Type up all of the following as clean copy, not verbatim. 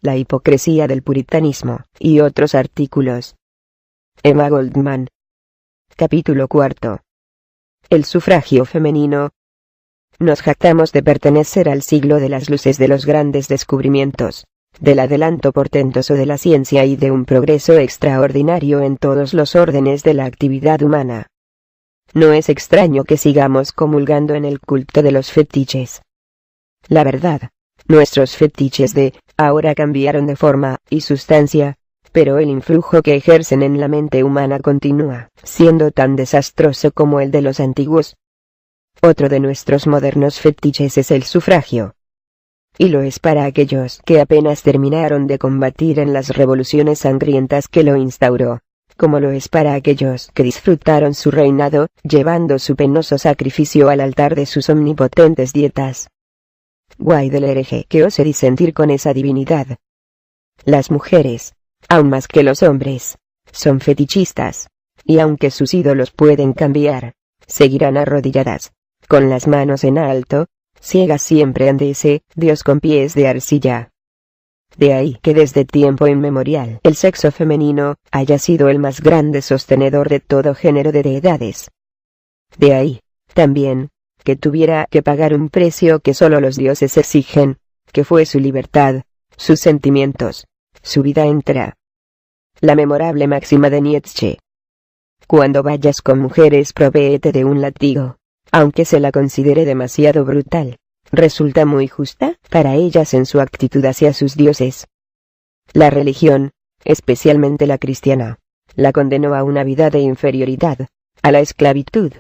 La hipocresía del puritanismo, y otros artículos. Emma Goldman. Capítulo 4. El sufragio femenino. Nos jactamos de pertenecer al siglo de las luces, de los grandes descubrimientos, del adelanto portentoso de la ciencia y de un progreso extraordinario en todos los órdenes de la actividad humana. No es extraño que sigamos comulgando en el culto de los fetiches. La verdad, nuestros fetiches de ahora cambiaron de forma y sustancia, pero el influjo que ejercen en la mente humana continúa siendo tan desastroso como el de los antiguos. Otro de nuestros modernos fetiches es el sufragio. Y lo es para aquellos que apenas terminaron de combatir en las revoluciones sangrientas que lo instauró, como lo es para aquellos que disfrutaron su reinado, llevando su penoso sacrificio al altar de sus omnipotentes dietas. Guay del hereje que ose disentir con esa divinidad. Las mujeres, aún más que los hombres, son fetichistas, y aunque sus ídolos pueden cambiar, seguirán arrodilladas, con las manos en alto, ciegas siempre ante ese Dios con pies de arcilla. De ahí que desde tiempo inmemorial el sexo femenino haya sido el más grande sostenedor de todo género de deidades. De ahí, también, que tuviera que pagar un precio que solo los dioses exigen, que fue su libertad, sus sentimientos, su vida entera. La memorable máxima de Nietzsche. Cuando vayas con mujeres, provéete de un látigo, aunque se la considere demasiado brutal. Resulta muy justa para ellas en su actitud hacia sus dioses. La religión, especialmente la cristiana, la condenó a una vida de inferioridad, a la esclavitud.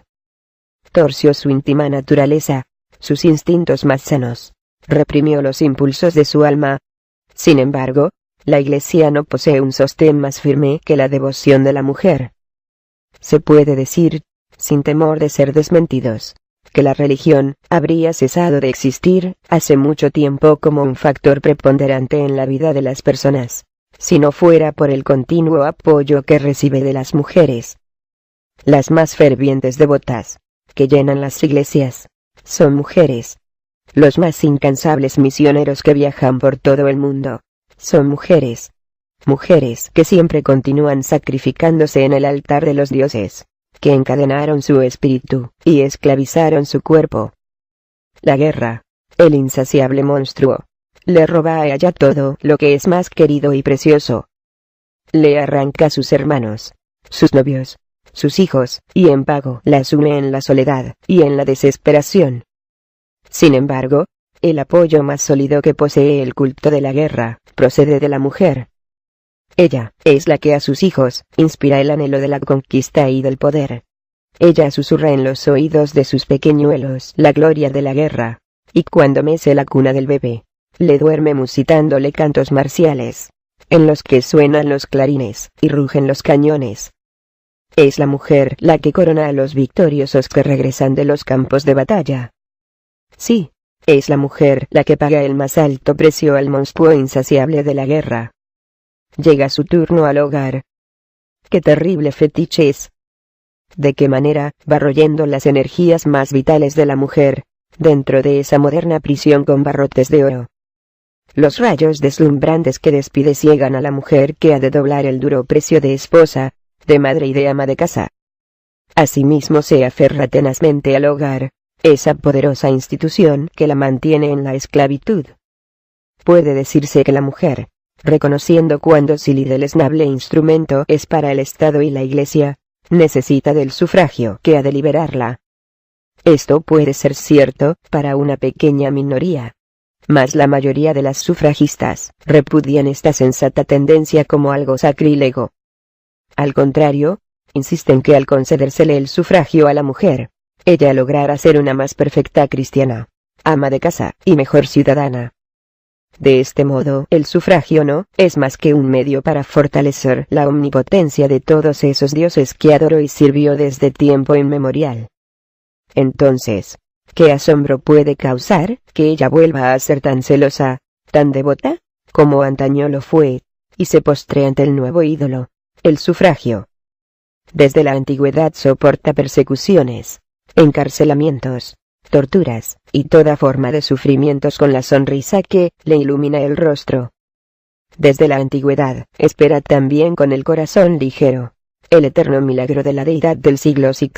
Torció su íntima naturaleza, sus instintos más sanos, reprimió los impulsos de su alma. Sin embargo, la Iglesia no posee un sostén más firme que la devoción de la mujer. Se puede decir, sin temor de ser desmentidos, que la religión habría cesado de existir hace mucho tiempo como un factor preponderante en la vida de las personas, si no fuera por el continuo apoyo que recibe de las mujeres. Las más fervientes devotas, que llenan las iglesias, son mujeres. Los más incansables misioneros que viajan por todo el mundo, son mujeres. Mujeres que siempre continúan sacrificándose en el altar de los dioses, que encadenaron su espíritu y esclavizaron su cuerpo. La guerra, el insaciable monstruo, le roba a ella todo lo que es más querido y precioso. Le arranca sus hermanos, sus novios, sus hijos, y en pago la sume en la soledad y en la desesperación. Sin embargo, el apoyo más sólido que posee el culto de la guerra procede de la mujer. Ella es la que a sus hijos inspira el anhelo de la conquista y del poder. Ella susurra en los oídos de sus pequeñuelos la gloria de la guerra, y cuando mece la cuna del bebé, le duerme musitándole cantos marciales, en los que suenan los clarines y rugen los cañones. Es la mujer la que corona a los victoriosos que regresan de los campos de batalla. Sí, es la mujer la que paga el más alto precio al monstruo insaciable de la guerra. Llega su turno al hogar. ¡Qué terrible fetiche es! ¿De qué manera va royendo las energías más vitales de la mujer, dentro de esa moderna prisión con barrotes de oro? Los rayos deslumbrantes que despide ciegan a la mujer que ha de doblar el duro precio de esposa, de madre y de ama de casa. Asimismo se aferra tenazmente al hogar, esa poderosa institución que la mantiene en la esclavitud. Puede decirse que la mujer, reconociendo cuán dócil y deleznable instrumento es para el Estado y la Iglesia, necesita del sufragio que ha de liberarla. Esto puede ser cierto para una pequeña minoría, mas la mayoría de las sufragistas repudian esta sensata tendencia como algo sacrílego. Al contrario, insisten que al concedérsele el sufragio a la mujer, ella logrará ser una más perfecta cristiana, ama de casa y mejor ciudadana. De este modo, el sufragio no es más que un medio para fortalecer la omnipotencia de todos esos dioses que adoró y sirvió desde tiempo inmemorial. Entonces, ¿qué asombro puede causar que ella vuelva a ser tan celosa, tan devota, como antaño lo fue, y se postre ante el nuevo ídolo, el sufragio? Desde la antigüedad soporta persecuciones, encarcelamientos, torturas, y toda forma de sufrimientos con la sonrisa que le ilumina el rostro. desde la antigüedad, espera también con el corazón ligero el eterno milagro de la deidad del siglo VI,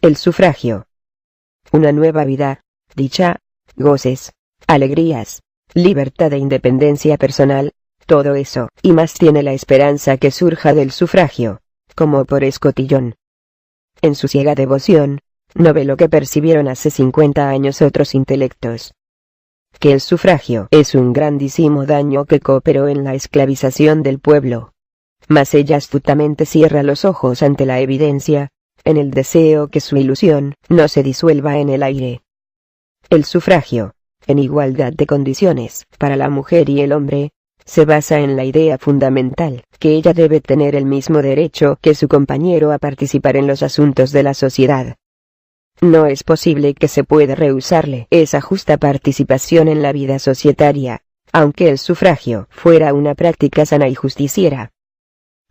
el sufragio. Una nueva vida, dicha, goces, alegrías, libertad e independencia personal, todo eso, y más tiene la esperanza que surja del sufragio, como por escotillón. En su ciega devoción, no ve lo que percibieron hace 50 años otros intelectos. Que el sufragio es un grandísimo daño que cooperó en la esclavización del pueblo. Mas ella astutamente cierra los ojos ante la evidencia, en el deseo que su ilusión no se disuelva en el aire. El sufragio, en igualdad de condiciones, para la mujer y el hombre, se basa en la idea fundamental, que ella debe tener el mismo derecho que su compañero a participar en los asuntos de la sociedad. No es posible que se pueda rehusarle esa justa participación en la vida societaria, aunque el sufragio fuera una práctica sana y justiciera.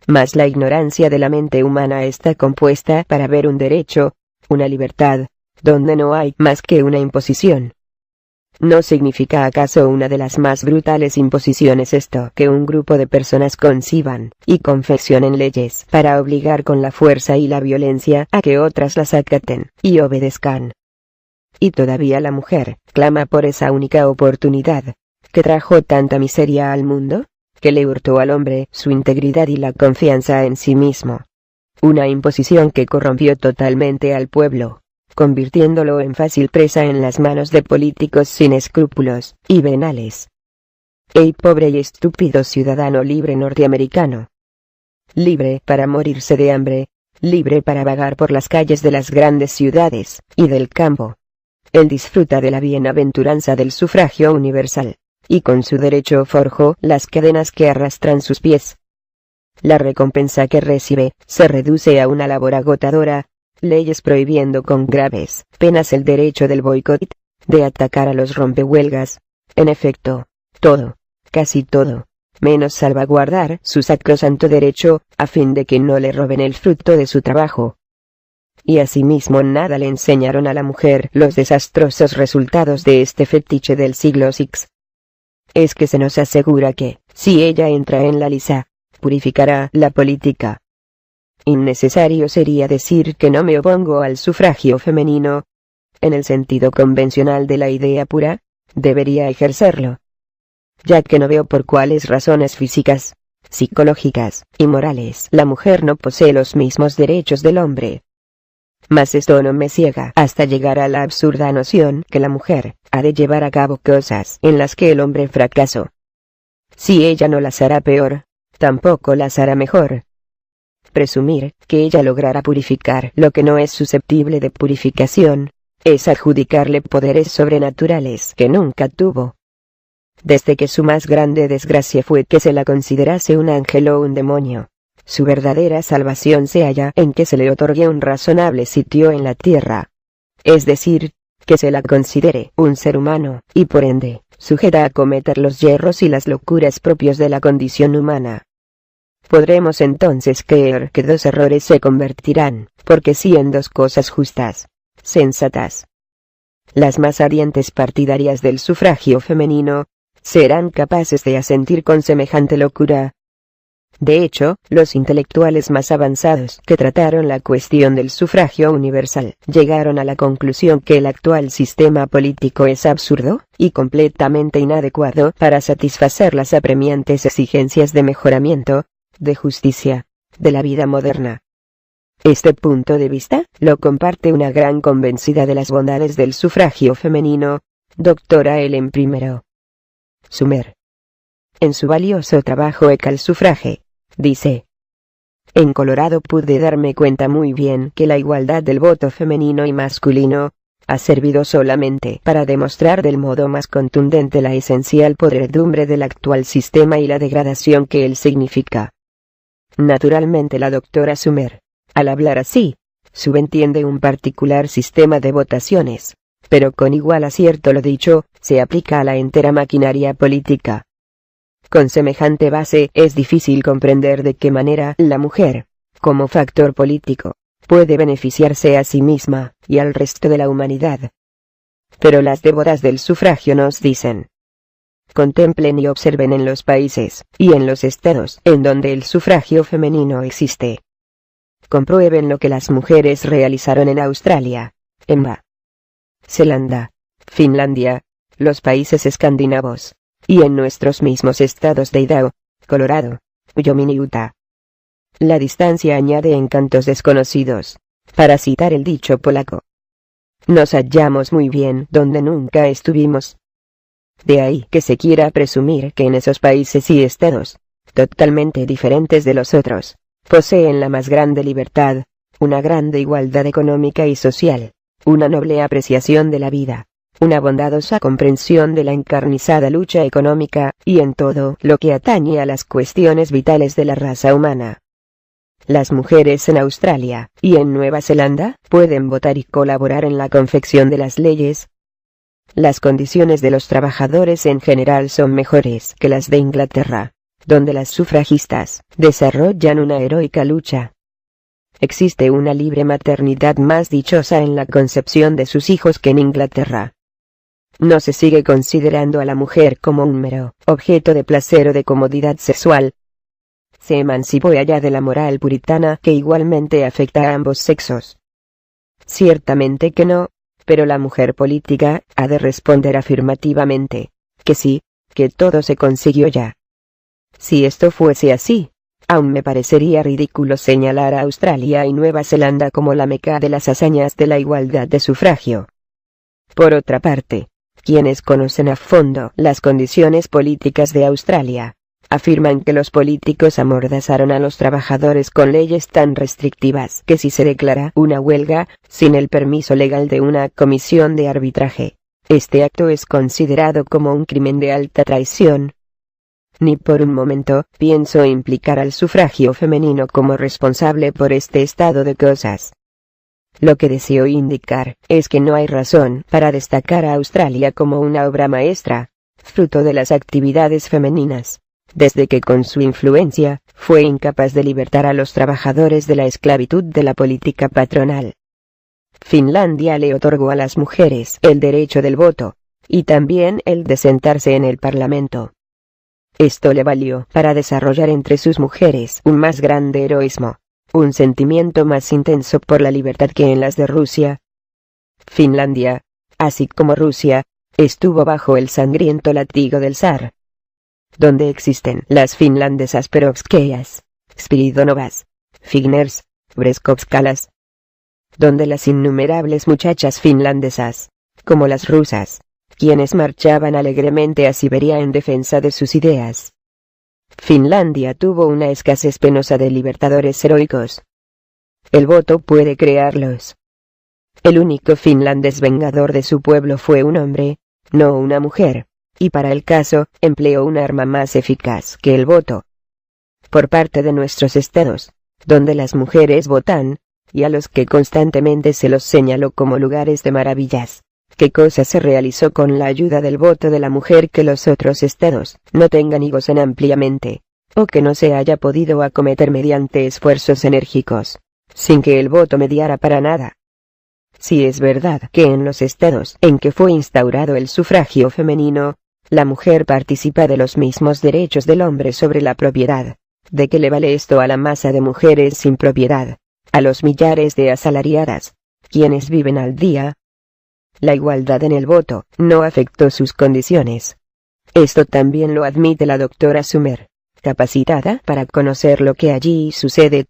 Mas la ignorancia de la mente humana está compuesta para ver un derecho, una libertad, donde no hay más que una imposición. ¿No significa acaso una de las más brutales imposiciones esto que un grupo de personas conciban y confeccionen leyes para obligar con la fuerza y la violencia a que otras las acaten y obedezcan? Y todavía la mujer clama por esa única oportunidad, que trajo tanta miseria al mundo, que le hurtó al hombre su integridad y la confianza en sí mismo. Una imposición que corrompió totalmente al pueblo, convirtiéndolo en fácil presa en las manos de políticos sin escrúpulos y venales. ¡Ey pobre y estúpido ciudadano libre norteamericano! Libre para morirse de hambre, libre para vagar por las calles de las grandes ciudades y del campo. Él disfruta de la bienaventuranza del sufragio universal, y con su derecho forjó las cadenas que arrastran sus pies. La recompensa que recibe se reduce a una labor agotadora, leyes prohibiendo con graves penas el derecho del boicot, de atacar a los rompehuelgas, en efecto, todo, casi todo, menos salvaguardar su sacrosanto derecho, a fin de que no le roben el fruto de su trabajo. Y asimismo nada le enseñaron a la mujer los desastrosos resultados de este fetiche del siglo VI. Es que se nos asegura que, si ella entra en la liza, purificará la política. Innecesario sería decir que no me opongo al sufragio femenino. En el sentido convencional de la idea pura, debería ejercerlo. Ya que no veo por cuáles razones físicas, psicológicas y morales la mujer no posee los mismos derechos del hombre. Mas esto no me ciega hasta llegar a la absurda noción que la mujer ha de llevar a cabo cosas en las que el hombre fracasó. Si ella no las hará peor, tampoco las hará mejor. Presumir que ella logrará purificar lo que no es susceptible de purificación, es adjudicarle poderes sobrenaturales que nunca tuvo. Desde que su más grande desgracia fue que se la considerase un ángel o un demonio, su verdadera salvación se halla en que se le otorgue un razonable sitio en la tierra. Es decir, que se la considere un ser humano, y por ende, sujeta a cometer los yerros y las locuras propios de la condición humana. Podremos entonces creer que dos errores se convertirán, porque sí, en dos cosas justas, sensatas. Las más ardientes partidarias del sufragio femenino serán capaces de asentir con semejante locura. De hecho, los intelectuales más avanzados que trataron la cuestión del sufragio universal llegaron a la conclusión que el actual sistema político es absurdo y completamente inadecuado para satisfacer las apremiantes exigencias de mejoramiento, de justicia, de la vida moderna. Este punto de vista lo comparte una gran convencida de las bondades del sufragio femenino, doctora Ellen I. Sumer. En su valioso trabajo Ecal Suffrage, dice: en Colorado pude darme cuenta muy bien que la igualdad del voto femenino y masculino ha servido solamente para demostrar del modo más contundente la esencial podredumbre del actual sistema y la degradación que él significa. Naturalmente la doctora Sumer, al hablar así, subentiende un particular sistema de votaciones, pero con igual acierto lo dicho, se aplica a la entera maquinaria política. Con semejante base es difícil comprender de qué manera la mujer, como factor político, puede beneficiarse a sí misma y al resto de la humanidad. Pero las devotas del sufragio nos dicen: contemplen y observen en los países y en los estados en donde el sufragio femenino existe. Comprueben lo que las mujeres realizaron en Australia, en Nueva Zelanda, Finlandia, los países escandinavos, y en nuestros mismos estados de Idaho, Colorado, Wyoming y Utah. La distancia añade encantos desconocidos, para citar el dicho polaco. Nos hallamos muy bien donde nunca estuvimos. De ahí que se quiera presumir que en esos países y estados, totalmente diferentes de los otros, poseen la más grande libertad, una grande igualdad económica y social, una noble apreciación de la vida, una bondadosa comprensión de la encarnizada lucha económica, y en todo lo que atañe a las cuestiones vitales de la raza humana. Las mujeres en Australia y en Nueva Zelanda pueden votar y colaborar en la confección de las leyes. Las condiciones de los trabajadores en general son mejores que las de Inglaterra, donde las sufragistas desarrollan una heroica lucha. Existe una libre maternidad más dichosa en la concepción de sus hijos que en Inglaterra. No se sigue considerando a la mujer como un mero objeto de placer o de comodidad sexual. Se emancipó allá de la moral puritana que igualmente afecta a ambos sexos. Ciertamente que no, pero la mujer política ha de responder afirmativamente, que sí, que todo se consiguió ya. Si esto fuese así, aún me parecería ridículo señalar a Australia y Nueva Zelanda como la meca de las hazañas de la igualdad de sufragio. Por otra parte, quienes conocen a fondo las condiciones políticas de Australia, afirman que los políticos amordazaron a los trabajadores con leyes tan restrictivas que si se declara una huelga, sin el permiso legal de una comisión de arbitraje, este acto es considerado como un crimen de alta traición. Ni por un momento pienso implicar al sufragio femenino como responsable por este estado de cosas. Lo que deseo indicar es que no hay razón para destacar a Australia como una obra maestra, fruto de las actividades femeninas, desde que con su influencia fue incapaz de libertar a los trabajadores de la esclavitud de la política patronal. Finlandia le otorgó a las mujeres el derecho del voto, y también el de sentarse en el parlamento. Esto le valió para desarrollar entre sus mujeres un más grande heroísmo, un sentimiento más intenso por la libertad que en las de Rusia. Finlandia, así como Rusia, estuvo bajo el sangriento latigo del zar, donde existen las finlandesas Perovskayas, Spiridonovas, Figners, Breskovskalas, donde las innumerables muchachas finlandesas, como las rusas, quienes marchaban alegremente a Siberia en defensa de sus ideas. Finlandia tuvo una escasez penosa de libertadores heroicos. El voto puede crearlos. El único finlandés vengador de su pueblo fue un hombre, no una mujer, y para el caso, empleó un arma más eficaz que el voto. Por parte de nuestros estados, donde las mujeres votan, y a los que constantemente se los señaló como lugares de maravillas, ¿qué cosa se realizó con la ayuda del voto de la mujer que los otros estados no tengan y gocen ampliamente, o que no se haya podido acometer mediante esfuerzos enérgicos, sin que el voto mediara para nada? Si es verdad que en los estados en que fue instaurado el sufragio femenino, la mujer participa de los mismos derechos del hombre sobre la propiedad, ¿de qué le vale esto a la masa de mujeres sin propiedad, a los millares de asalariadas, quienes viven al día? La igualdad en el voto no afectó sus condiciones. Esto también lo admite la doctora Sumer, capacitada para conocer lo que allí sucede.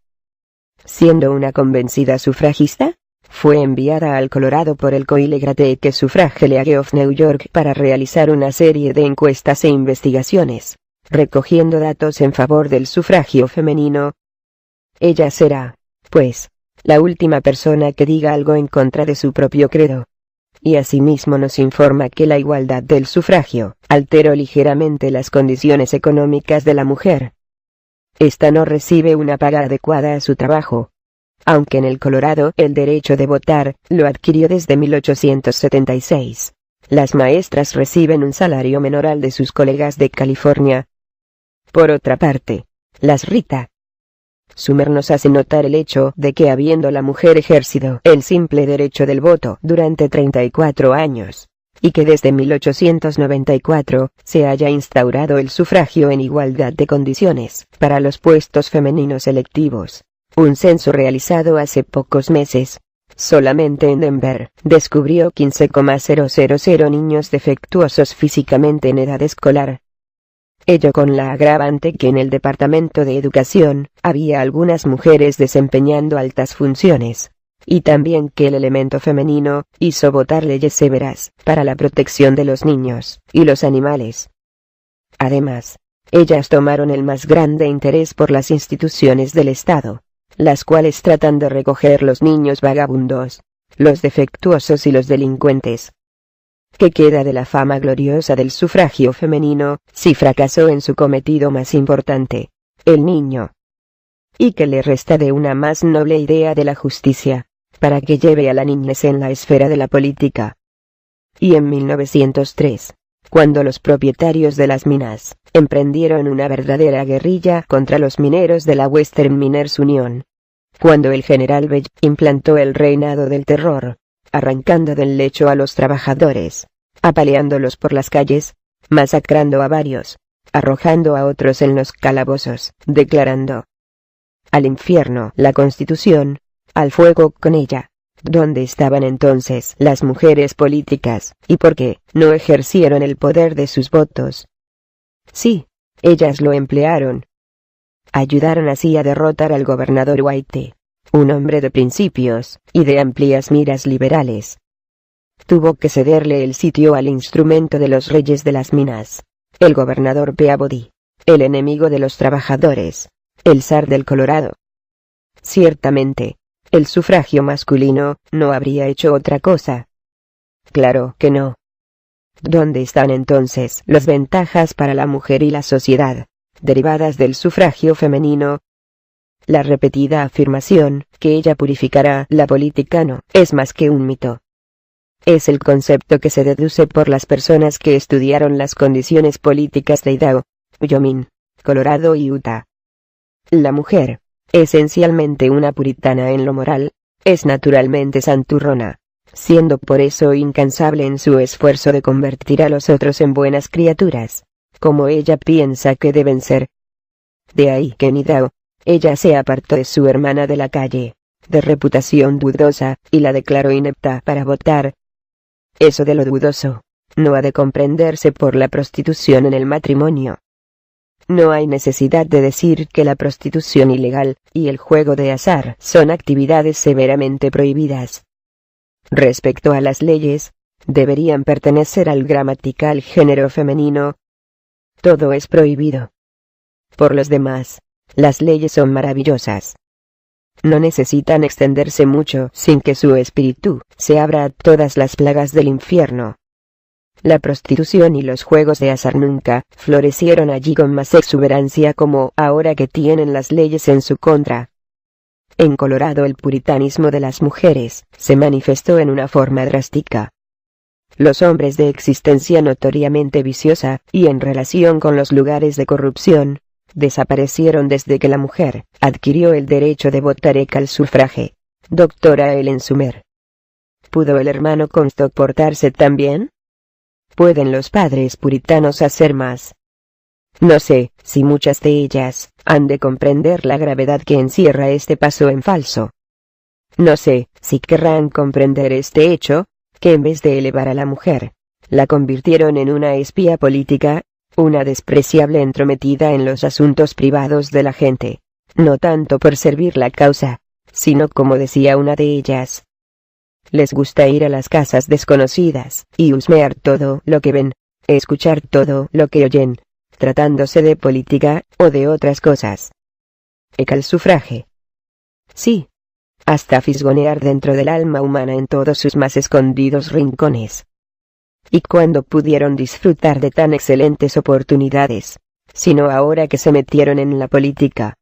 Siendo una convencida sufragista, fue enviada al Colorado por el Coilegrateke Suffrage League of New York para realizar una serie de encuestas e investigaciones, recogiendo datos en favor del sufragio femenino. Ella será, pues, la última persona que diga algo en contra de su propio credo. Y asimismo nos informa que la igualdad del sufragio alteró ligeramente las condiciones económicas de la mujer. Esta no recibe una paga adecuada a su trabajo. Aunque en el Colorado el derecho de votar lo adquirió desde 1876, las maestras reciben un salario menor al de sus colegas de California. Por otra parte, las Rita Sumer nos hace notar el hecho de que habiendo la mujer ejercido el simple derecho del voto durante 34 años, y que desde 1894 se haya instaurado el sufragio en igualdad de condiciones para los puestos femeninos electivos. Un censo realizado hace pocos meses, solamente en Denver, descubrió 15,000 niños defectuosos físicamente en edad escolar. Ello con la agravante que en el Departamento de Educación había algunas mujeres desempeñando altas funciones, y también que el elemento femenino hizo votar leyes severas para la protección de los niños y los animales. Además, ellas tomaron el más grande interés por las instituciones del Estado, las cuales tratan de recoger los niños vagabundos, los defectuosos y los delincuentes. ¿Qué queda de la fama gloriosa del sufragio femenino si fracasó en su cometido más importante, el niño? ¿Y qué le resta de una más noble idea de la justicia, para que lleve a la niñez en la esfera de la política? Y en 1903, cuando los propietarios de las minas emprendieron una verdadera guerrilla contra los mineros de la Western Miners Union, cuando el general Bell implantó el reinado del terror, arrancando del lecho a los trabajadores, apaleándolos por las calles, masacrando a varios, arrojando a otros en los calabozos, declarando: al infierno la Constitución, al fuego con ella. ¿Dónde estaban entonces las mujeres políticas, y por qué no ejercieron el poder de sus votos? Sí, ellas lo emplearon. Ayudaron así a derrotar al gobernador White, un hombre de principios y de amplias miras liberales. Tuvo que cederle el sitio al instrumento de los reyes de las minas, el gobernador Peabody, el enemigo de los trabajadores, el zar del Colorado. Ciertamente, el sufragio masculino no habría hecho otra cosa. Claro que no. ¿Dónde están entonces las ventajas para la mujer y la sociedad, derivadas del sufragio femenino? La repetida afirmación, que ella purificará la política, no es más que un mito. Es el concepto que se deduce por las personas que estudiaron las condiciones políticas de Idaho, Wyoming, Colorado y Utah. La mujer, esencialmente una puritana en lo moral, es naturalmente santurrona, siendo por eso incansable en su esfuerzo de convertir a los otros en buenas criaturas, como ella piensa que deben ser. De ahí que en Idaho, ella se apartó de su hermana de la calle, de reputación dudosa, y la declaró inepta para votar. Eso de lo dudoso, no ha de comprenderse por la prostitución en el matrimonio. No hay necesidad de decir que la prostitución ilegal y el juego de azar son actividades severamente prohibidas. Respecto a las leyes, deberían pertenecer al gramatical género femenino. Todo es prohibido. Por los demás, las leyes son maravillosas. No necesitan extenderse mucho sin que su espíritu se abra a todas las plagas del infierno. La prostitución y los juegos de azar nunca florecieron allí con más exuberancia como ahora que tienen las leyes en su contra. En Colorado el puritanismo de las mujeres se manifestó en una forma drástica. Los hombres de existencia notoriamente viciosa y en relación con los lugares de corrupción, desaparecieron desde que la mujer adquirió el derecho de votar al sufragio. Doctora Ellen Summer. ¿Pudo el hermano Comstock portarse tan bien? ¿Pueden los padres puritanos hacer más? No sé si muchas de ellas han de comprender la gravedad que encierra este paso en falso. No sé si querrán comprender este hecho, que en vez de elevar a la mujer, la convirtieron en una espía política, una despreciable entrometida en los asuntos privados de la gente, no tanto por servir la causa, sino como decía una de ellas. Les gusta ir a las casas desconocidas y husmear todo lo que ven, escuchar todo lo que oyen, tratándose de política o de otras cosas. El sufragio. Sí. Hasta fisgonear dentro del alma humana en todos sus más escondidos rincones. ¿Y cuándo pudieron disfrutar de tan excelentes oportunidades, sino ahora que se metieron en la política?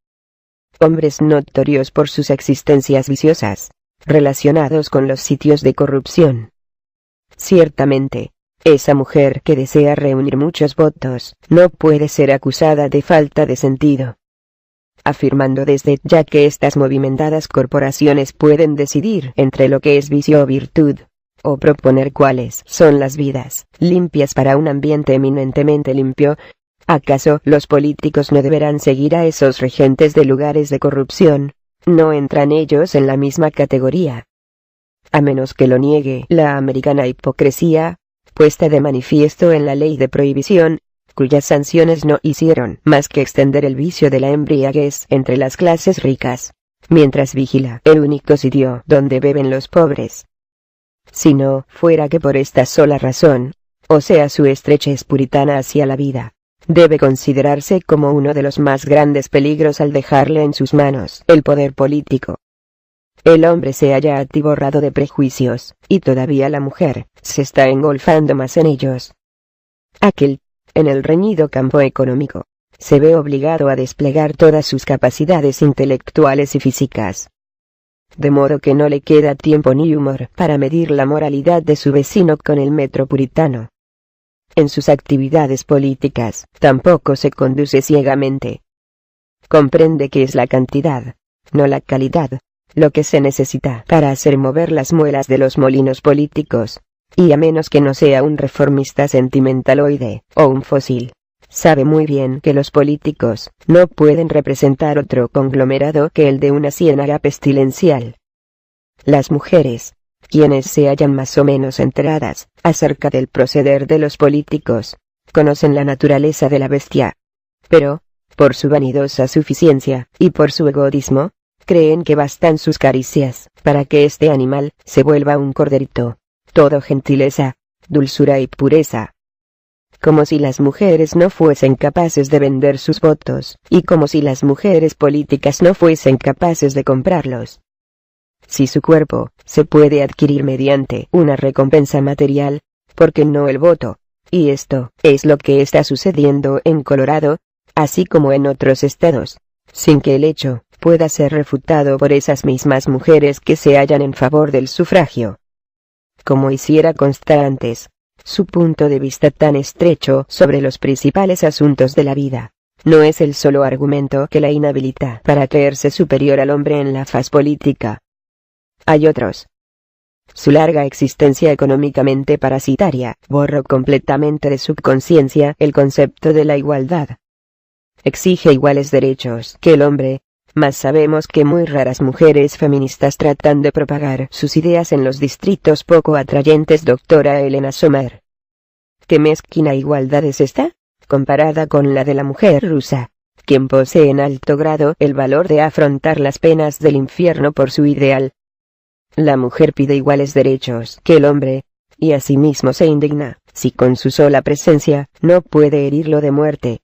Hombres notorios por sus existencias viciosas, relacionados con los sitios de corrupción. Ciertamente, esa mujer que desea reunir muchos votos no puede ser acusada de falta de sentido. Afirmando desde ya que estas movimentadas corporaciones pueden decidir entre lo que es vicio o virtud, o proponer cuáles son las vidas limpias para un ambiente eminentemente limpio. ¿Acaso los políticos no deberán seguir a esos regentes de lugares de corrupción? ¿No entran ellos en la misma categoría? A menos que lo niegue la americana hipocresía, puesta de manifiesto en la ley de prohibición, cuyas sanciones no hicieron más que extender el vicio de la embriaguez entre las clases ricas, mientras vigila el único sitio donde beben los pobres. Si no fuera que por esta sola razón, o sea su estrechez puritana hacia la vida, debe considerarse como uno de los más grandes peligros al dejarle en sus manos el poder político. El hombre se halla atiborrado de prejuicios, y todavía la mujer se está engolfando más en ellos. Aquel, en el reñido campo económico, se ve obligado a desplegar todas sus capacidades intelectuales y físicas. De modo que no le queda tiempo ni humor para medir la moralidad de su vecino con el metro puritano. En sus actividades políticas, tampoco se conduce ciegamente. Comprende que es la cantidad, no la calidad, lo que se necesita para hacer mover las muelas de los molinos políticos, y a menos que no sea un reformista sentimentaloide, o un fósil, sabe muy bien que los políticos no pueden representar otro conglomerado que el de una ciénaga pestilencial. Las mujeres, quienes se hallan más o menos enteradas acerca del proceder de los políticos, conocen la naturaleza de la bestia. Pero, por su vanidosa suficiencia, y por su egoísmo, creen que bastan sus caricias para que este animal se vuelva un corderito, todo gentileza, dulzura y pureza. Como si las mujeres no fuesen capaces de vender sus votos, y como si las mujeres políticas no fuesen capaces de comprarlos. Si su cuerpo se puede adquirir mediante una recompensa material, ¿por qué no el voto? Y esto es lo que está sucediendo en Colorado, así como en otros estados, sin que el hecho pueda ser refutado por esas mismas mujeres que se hallan en favor del sufragio. Como hiciera constar antes, su punto de vista tan estrecho sobre los principales asuntos de la vida, no es el solo argumento que la inhabilita para creerse superior al hombre en la faz política. Hay otros. Su larga existencia económicamente parasitaria borró completamente de su conciencia el concepto de la igualdad. Exige iguales derechos que el hombre, mas sabemos que muy raras mujeres feministas tratan de propagar sus ideas en los distritos poco atrayentes. Doctora Elena Sommer. ¿Qué mezquina igualdad es esta, comparada con la de la mujer rusa, quien posee en alto grado el valor de afrontar las penas del infierno por su ideal? La mujer pide iguales derechos que el hombre, y asimismo se indigna si con su sola presencia no puede herirlo de muerte.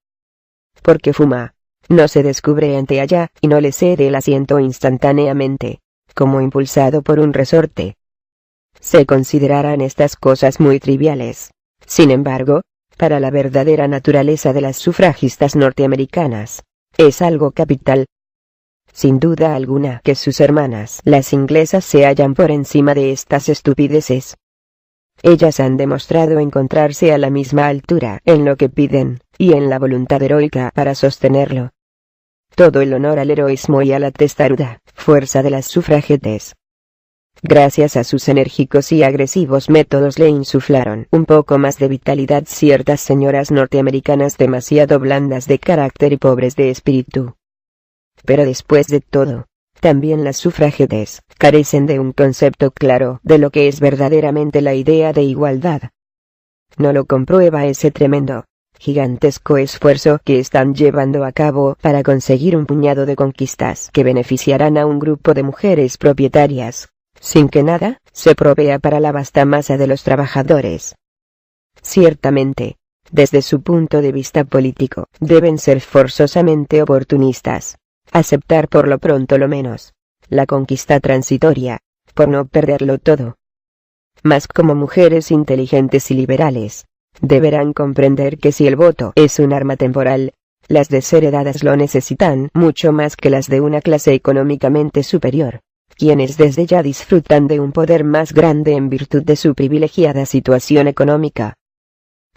Porque fuma, no se descubre ante allá y no le cede el asiento instantáneamente, como impulsado por un resorte. Se considerarán estas cosas muy triviales. Sin embargo, para la verdadera naturaleza de las sufragistas norteamericanas, es algo capital. Sin duda alguna que sus hermanas, las inglesas, se hallan por encima de estas estupideces. Ellas han demostrado encontrarse a la misma altura en lo que piden, y en la voluntad heroica para sostenerlo. Todo el honor al heroísmo y a la testaruda fuerza de las sufragetes. Gracias a sus enérgicos y agresivos métodos le insuflaron un poco más de vitalidad ciertas señoras norteamericanas demasiado blandas de carácter y pobres de espíritu. Pero después de todo, también las sufragetes carecen de un concepto claro de lo que es verdaderamente la idea de igualdad. No lo comprueba ese tremendo, gigantesco esfuerzo que están llevando a cabo para conseguir un puñado de conquistas que beneficiarán a un grupo de mujeres propietarias, sin que nada se provea para la vasta masa de los trabajadores. Ciertamente, desde su punto de vista político, deben ser forzosamente oportunistas, aceptar por lo pronto lo menos la conquista transitoria, por no perderlo todo. Mas como mujeres inteligentes y liberales, deberán comprender que si el voto es un arma temporal, las desheredadas lo necesitan mucho más que las de una clase económicamente superior, quienes desde ya disfrutan de un poder más grande en virtud de su privilegiada situación económica.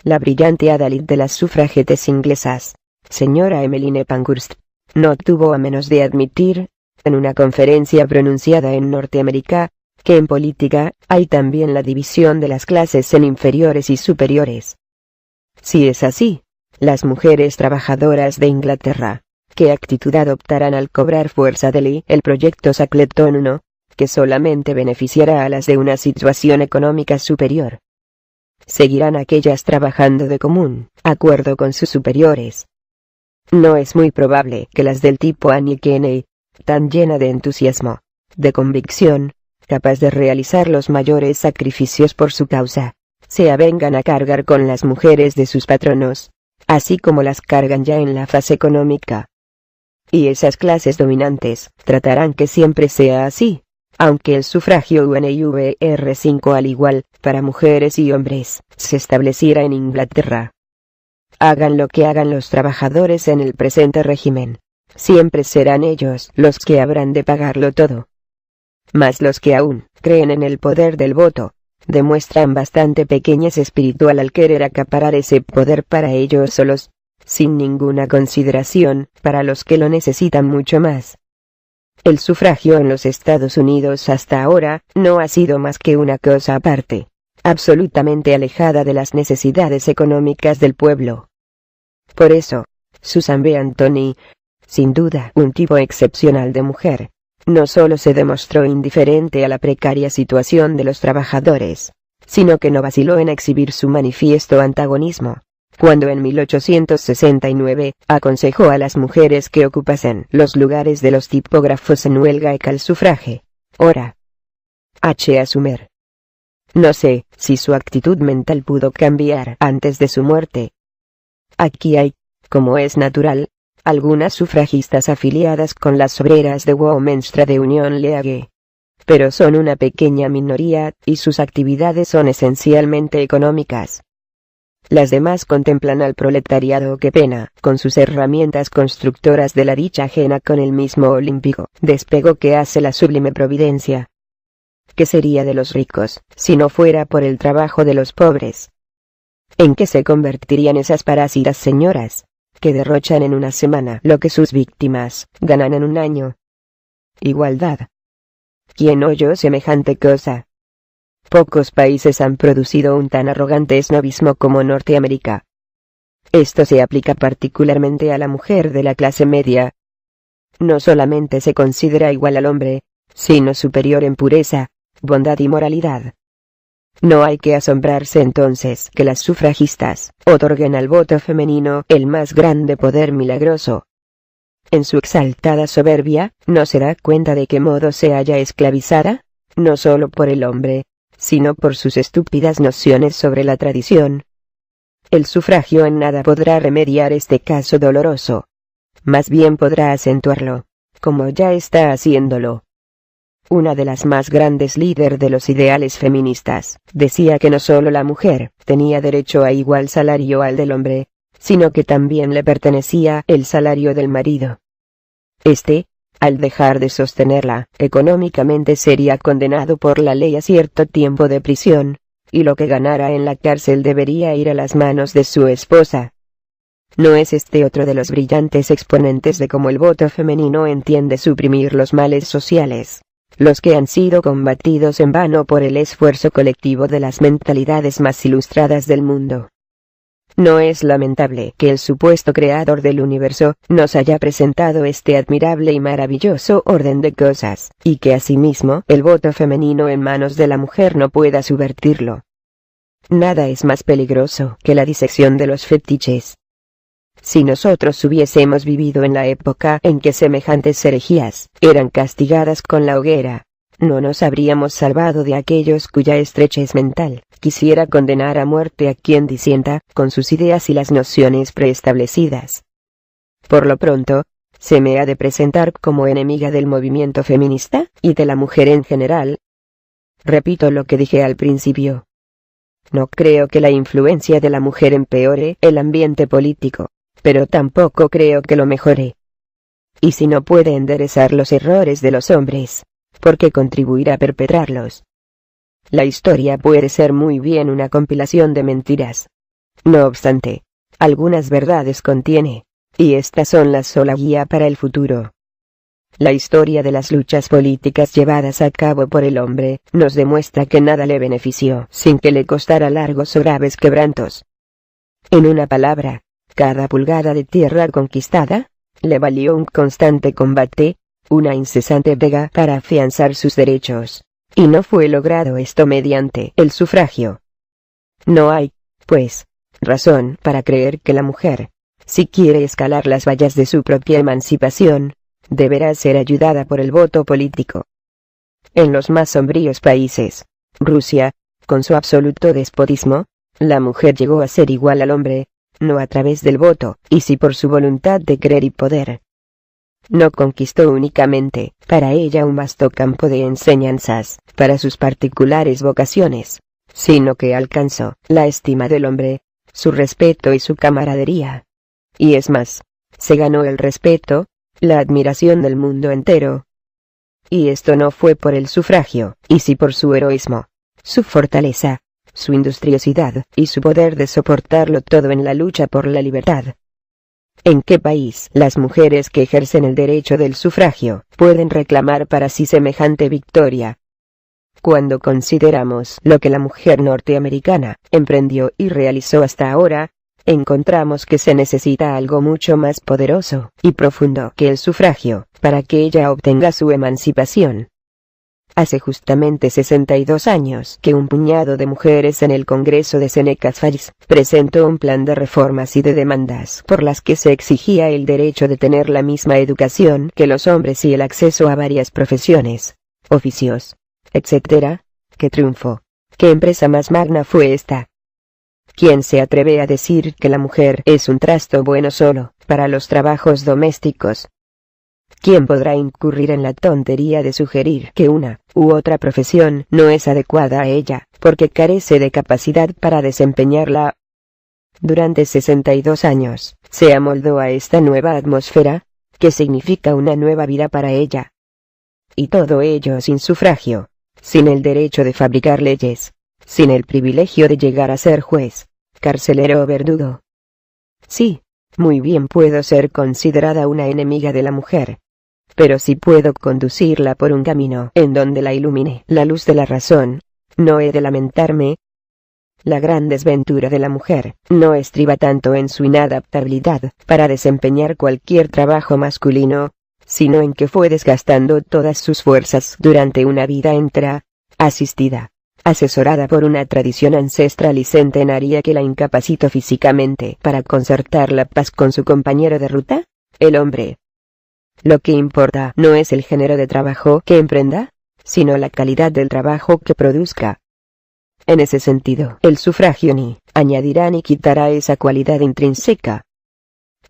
La brillante adalid de las sufragetes inglesas, señora Emmeline Pankhurst, no tuvo a menos de admitir, en una conferencia pronunciada en Norteamérica, que en política, hay también la división de las clases en inferiores y superiores. Si es así, las mujeres trabajadoras de Inglaterra, ¿qué actitud adoptarán al cobrar fuerza de ley el proyecto Shackleton 1, que solamente beneficiará a las de una situación económica superior? ¿Seguirán aquellas trabajando de común acuerdo con sus superiores? No es muy probable que las del tipo Annie Kenney, tan llena de entusiasmo, de convicción, capaz de realizar los mayores sacrificios por su causa, se avengan a cargar con las mujeres de sus patronos, así como las cargan ya en la fase económica. Y esas clases dominantes tratarán que siempre sea así, aunque el sufragio UNIVR5 al igual, para mujeres y hombres, se estableciera en Inglaterra. Hagan lo que hagan los trabajadores en el presente régimen, siempre serán ellos los que habrán de pagarlo todo. Mas los que aún creen en el poder del voto, demuestran bastante pequeñez espiritual al querer acaparar ese poder para ellos solos, sin ninguna consideración para los que lo necesitan mucho más. El sufragio en los Estados Unidos hasta ahora no ha sido más que una cosa aparte, absolutamente alejada de las necesidades económicas del pueblo. Por eso, Susan B. Anthony, sin duda un tipo excepcional de mujer, no solo se demostró indiferente a la precaria situación de los trabajadores, sino que no vaciló en exhibir su manifiesto antagonismo, cuando en 1869 aconsejó a las mujeres que ocupasen los lugares de los tipógrafos en huelga y al sufragio. Ora. H. Asumer. No sé si su actitud mental pudo cambiar antes de su muerte. Aquí hay, como es natural, algunas sufragistas afiliadas con las obreras de Women's Trade Union League. Pero son una pequeña minoría, y sus actividades son esencialmente económicas. Las demás contemplan al proletariado que pena con sus herramientas constructoras de la dicha ajena con el mismo olímpico despego que hace la sublime providencia. ¿Qué sería de los ricos, si no fuera por el trabajo de los pobres? ¿En qué se convertirían esas parásitas señoras, que derrochan en una semana lo que sus víctimas ganan en un año? Igualdad. ¿Quién oyó semejante cosa? Pocos países han producido un tan arrogante snobismo como Norteamérica. Esto se aplica particularmente a la mujer de la clase media. No solamente se considera igual al hombre, sino superior en pureza, bondad y moralidad. No hay que asombrarse entonces que las sufragistas otorguen al voto femenino el más grande poder milagroso. En su exaltada soberbia, ¿no se da cuenta de qué modo se halla esclavizada? No solo por el hombre, sino por sus estúpidas nociones sobre la tradición. El sufragio en nada podrá remediar este caso doloroso. Más bien podrá acentuarlo, como ya está haciéndolo. Una de las más grandes líderes de los ideales feministas, decía que no solo la mujer tenía derecho a igual salario al del hombre, sino que también le pertenecía el salario del marido. Este, al dejar de sostenerla económicamente, sería condenado por la ley a cierto tiempo de prisión, y lo que ganara en la cárcel debería ir a las manos de su esposa. ¿No es este otro de los brillantes exponentes de cómo el voto femenino entiende suprimir los males sociales, los que han sido combatidos en vano por el esfuerzo colectivo de las mentalidades más ilustradas del mundo? ¿No es lamentable que el supuesto creador del universo nos haya presentado este admirable y maravilloso orden de cosas, y que asimismo el voto femenino en manos de la mujer no pueda subvertirlo? Nada es más peligroso que la disección de los fetiches. Si nosotros hubiésemos vivido en la época en que semejantes herejías eran castigadas con la hoguera, no nos habríamos salvado de aquellos cuya estrechez mental quisiera condenar a muerte a quien disienta con sus ideas y las nociones preestablecidas. Por lo pronto, se me ha de presentar como enemiga del movimiento feminista y de la mujer en general. Repito lo que dije al principio. No creo que la influencia de la mujer empeore el ambiente político, pero tampoco creo que lo mejore. Y si no puede enderezar los errores de los hombres, ¿por qué contribuir a perpetrarlos? La historia puede ser muy bien una compilación de mentiras. No obstante, algunas verdades contiene, y estas son la sola guía para el futuro. La historia de las luchas políticas llevadas a cabo por el hombre nos demuestra que nada le benefició sin que le costara largos o graves quebrantos. En una palabra, cada pulgada de tierra conquistada le valió un constante combate, una incesante pega para afianzar sus derechos, y no fue logrado esto mediante el sufragio. No hay, pues, razón para creer que la mujer, si quiere escalar las vallas de su propia emancipación, deberá ser ayudada por el voto político. En los más sombríos países, Rusia, con su absoluto despotismo, la mujer llegó a ser igual al hombre, no a través del voto, y sí por su voluntad de querer y poder. No conquistó únicamente, para ella un vasto campo de enseñanzas, para sus particulares vocaciones, sino que alcanzó la estima del hombre, su respeto y su camaradería. Y es más, se ganó el respeto, la admiración del mundo entero. Y esto no fue por el sufragio, y sí por su heroísmo, su fortaleza, su industriosidad y su poder de soportarlo todo en la lucha por la libertad. ¿En qué país las mujeres que ejercen el derecho del sufragio pueden reclamar para sí semejante victoria? Cuando consideramos lo que la mujer norteamericana emprendió y realizó hasta ahora, encontramos que se necesita algo mucho más poderoso y profundo que el sufragio para que ella obtenga su emancipación. Hace justamente 62 años que un puñado de mujeres en el Congreso de Senecas Falls presentó un plan de reformas y de demandas por las que se exigía el derecho de tener la misma educación que los hombres y el acceso a varias profesiones, oficios, etc. ¡Qué triunfo! ¿Qué empresa más magna fue esta? ¿Quién se atreve a decir que la mujer es un trasto bueno solo para los trabajos domésticos? ¿Quién podrá incurrir en la tontería de sugerir que una u otra profesión no es adecuada a ella, porque carece de capacidad para desempeñarla? Durante 62 años, se amoldó a esta nueva atmósfera, que significa una nueva vida para ella. Y todo ello sin sufragio, sin el derecho de fabricar leyes, sin el privilegio de llegar a ser juez, carcelero o verdugo. Sí, muy bien puedo ser considerada una enemiga de la mujer, pero si puedo conducirla por un camino en donde la ilumine la luz de la razón, no he de lamentarme. La gran desventura de la mujer no estriba tanto en su inadaptabilidad para desempeñar cualquier trabajo masculino, sino en que fue desgastando todas sus fuerzas durante una vida entera, asistida, asesorada por una tradición ancestral y centenaria que la incapacitó físicamente para concertar la paz con su compañero de ruta, el hombre. Lo que importa no es el género de trabajo que emprenda, sino la calidad del trabajo que produzca. En ese sentido, el sufragio ni añadirá ni quitará esa cualidad intrínseca.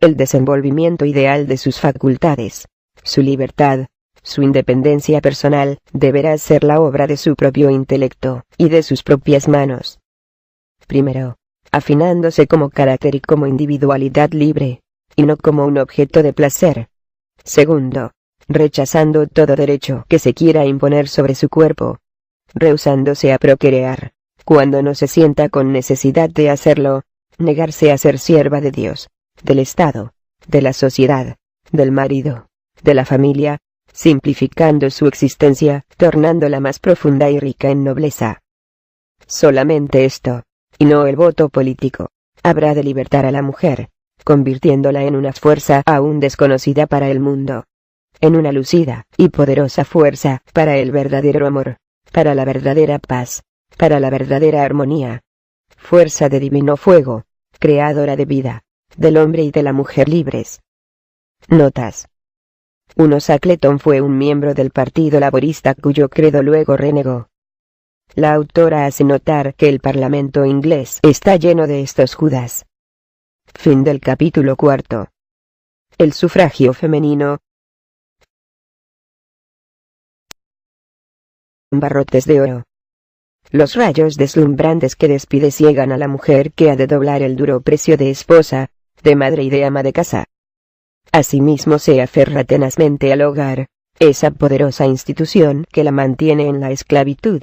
El desenvolvimiento ideal de sus facultades, su libertad, su independencia personal, deberá ser la obra de su propio intelecto, y de sus propias manos. Primero, afinándose como carácter y como individualidad libre, y no como un objeto de placer. Segundo, rechazando todo derecho que se quiera imponer sobre su cuerpo, rehusándose a procrear, cuando no se sienta con necesidad de hacerlo, negarse a ser sierva de Dios, del Estado, de la sociedad, del marido, de la familia, simplificando su existencia, tornándola más profunda y rica en nobleza. Solamente esto, y no el voto político, habrá de libertar a la mujer, convirtiéndola en una fuerza aún desconocida para el mundo, en una lucida y poderosa fuerza para el verdadero amor, para la verdadera paz, para la verdadera armonía. Fuerza de divino fuego, creadora de vida, del hombre y de la mujer libres. Notas. 1. Shackleton fue un miembro del Partido Laborista cuyo credo luego renegó. La autora hace notar que el Parlamento inglés está lleno de estos Judas. Fin del capítulo 4. El sufragio femenino. Barrotes de oro. Los rayos deslumbrantes que despide ciegan a la mujer que ha de doblar el duro precio de esposa, de madre y de ama de casa. Asimismo se aferra tenazmente al hogar, esa poderosa institución que la mantiene en la esclavitud.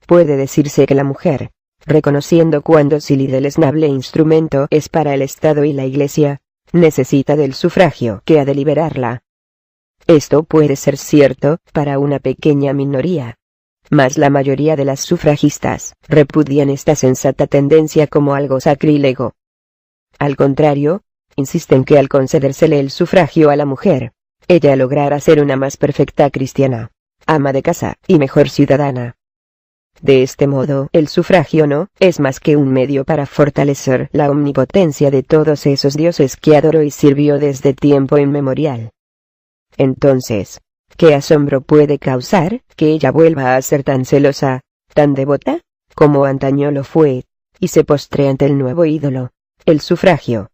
Puede decirse que la mujer, reconociendo cuando si el deleznable instrumento es para el Estado y la Iglesia, necesita del sufragio que ha de liberarla. Esto puede ser cierto para una pequeña minoría, mas la mayoría de las sufragistas repudian esta sensata tendencia como algo sacrílego. Al contrario, insisten que al concedérsele el sufragio a la mujer, ella logrará ser una más perfecta cristiana, ama de casa y mejor ciudadana. De este modo, el sufragio no es más que un medio para fortalecer la omnipotencia de todos esos dioses que adoró y sirvió desde tiempo inmemorial. Entonces, ¿qué asombro puede causar que ella vuelva a ser tan celosa, tan devota, como antaño lo fue, y se postre ante el nuevo ídolo, el sufragio?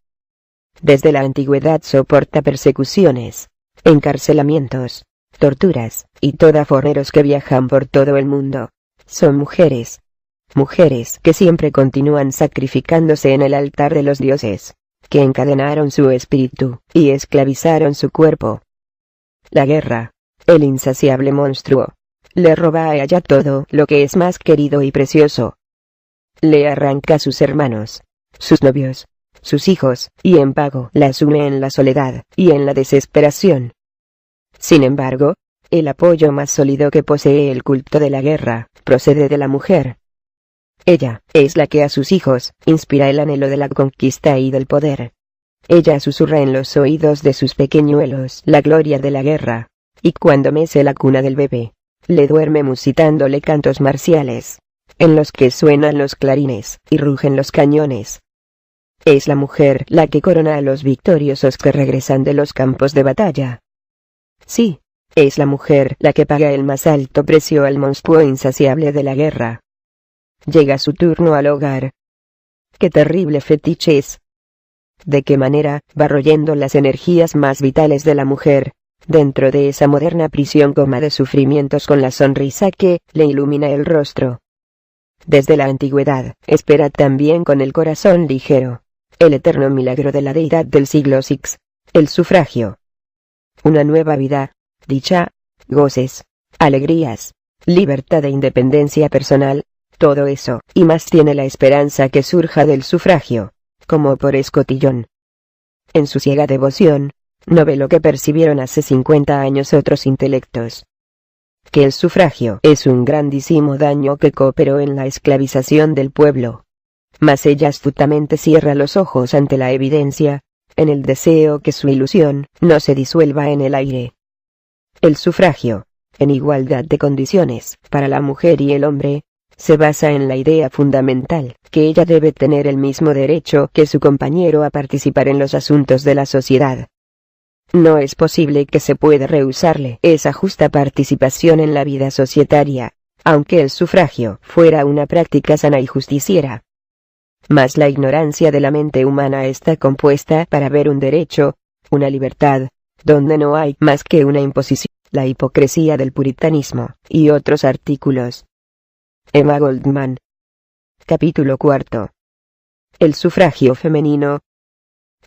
Desde la antigüedad soporta persecuciones, encarcelamientos, torturas, y toda forneros que viajan por todo el mundo. Son mujeres que siempre continúan sacrificándose en el altar de los dioses, que encadenaron su espíritu, y esclavizaron su cuerpo. La guerra, el insaciable monstruo, le roba a ella todo lo que es más querido y precioso. Le arranca sus hermanos, sus novios, sus hijos, y en pago la sume en la soledad y en la desesperación. Sin embargo, el apoyo más sólido que posee el culto de la guerra, procede de la mujer. Ella es la que a sus hijos inspira el anhelo de la conquista y del poder. Ella susurra en los oídos de sus pequeñuelos la gloria de la guerra, y cuando mece la cuna del bebé, le duerme musitándole cantos marciales, en los que suenan los clarines y rugen los cañones. Es la mujer la que corona a los victoriosos que regresan de los campos de batalla. Sí, es la mujer la que paga el más alto precio al monstruo insaciable de la guerra. Llega su turno al hogar. ¡Qué terrible fetiche es! ¿De qué manera va royendo las energías más vitales de la mujer, dentro de esa moderna prisión coma de sufrimientos con la sonrisa que le ilumina el rostro? Desde la antigüedad, espera también con el corazón ligero el eterno milagro de la deidad del siglo VI, el sufragio. Una nueva vida, dicha, goces, alegrías, libertad e independencia personal, todo eso, y más tiene la esperanza que surja del sufragio, como por escotillón. En su ciega devoción, no ve lo que percibieron hace 50 años otros intelectos. Que el sufragio es un grandísimo daño que cooperó en la esclavización del pueblo. Mas ella astutamente cierra los ojos ante la evidencia, en el deseo que su ilusión no se disuelva en el aire. El sufragio, en igualdad de condiciones, para la mujer y el hombre, se basa en la idea fundamental, que ella debe tener el mismo derecho que su compañero a participar en los asuntos de la sociedad. No es posible que se pueda rehusarle esa justa participación en la vida societaria, aunque el sufragio fuera una práctica sana y justiciera. Mas la ignorancia de la mente humana está compuesta para ver un derecho, una libertad, donde no hay más que una imposición, la hipocresía del puritanismo, y otros artículos. Emma Goldman. Capítulo 4. El sufragio femenino.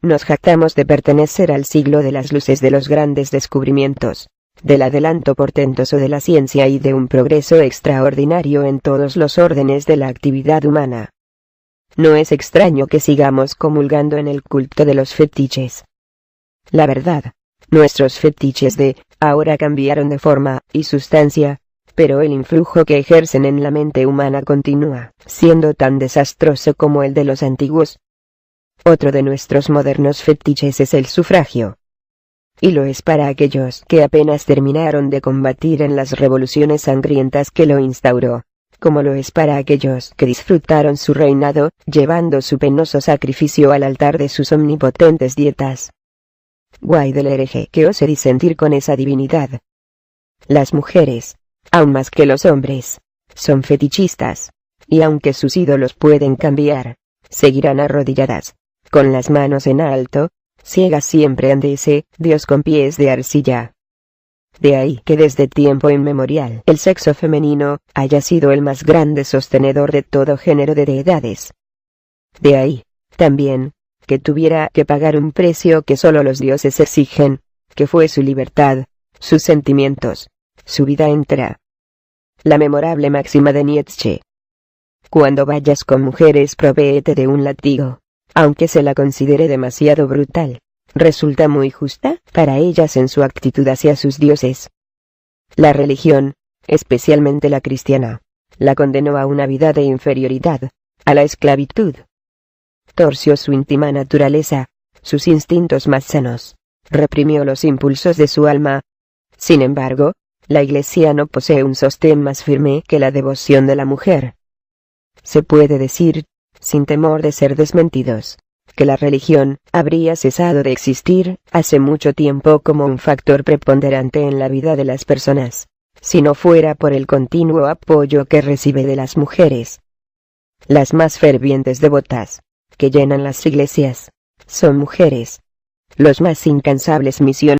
Nos jactamos de pertenecer al siglo de las luces de los grandes descubrimientos, del adelanto portentoso de la ciencia y de un progreso extraordinario en todos los órdenes de la actividad humana. No es extraño que sigamos comulgando en el culto de los fetiches. La verdad, nuestros fetiches de ahora cambiaron de forma y sustancia, pero el influjo que ejercen en la mente humana continúa siendo tan desastroso como el de los antiguos. Otro de nuestros modernos fetiches es el sufragio. Y lo es para aquellos que apenas terminaron de combatir en las revoluciones sangrientas que lo instauró, como lo es para aquellos que disfrutaron su reinado, llevando su penoso sacrificio al altar de sus omnipotentes dietas. Guay del hereje que ose disentir con esa divinidad. Las mujeres, aún más que los hombres, son fetichistas, y aunque sus ídolos pueden cambiar, seguirán arrodilladas, con las manos en alto, ciegas siempre ante ese Dios con pies de arcilla. De ahí que desde tiempo inmemorial el sexo femenino haya sido el más grande sostenedor de todo género de deidades. De ahí, también, que tuviera que pagar un precio que solo los dioses exigen, que fue su libertad, sus sentimientos, su vida entera. La memorable máxima de Nietzsche. Cuando vayas con mujeres provéete de un látigo, aunque se la considere demasiado brutal, resulta muy justa para ellas en su actitud hacia sus dioses. La religión, especialmente la cristiana, la condenó a una vida de inferioridad, a la esclavitud. Torció su íntima naturaleza, sus instintos más sanos, reprimió los impulsos de su alma. Sin embargo, la Iglesia no posee un sostén más firme que la devoción de la mujer. Se puede decir, sin temor de ser desmentidos, que la religión habría cesado de existir hace mucho tiempo como un factor preponderante en la vida de las personas, si no fuera por el continuo apoyo que recibe de las mujeres. Las más fervientes devotas, que llenan las iglesias, son mujeres. Los más incansables misioneros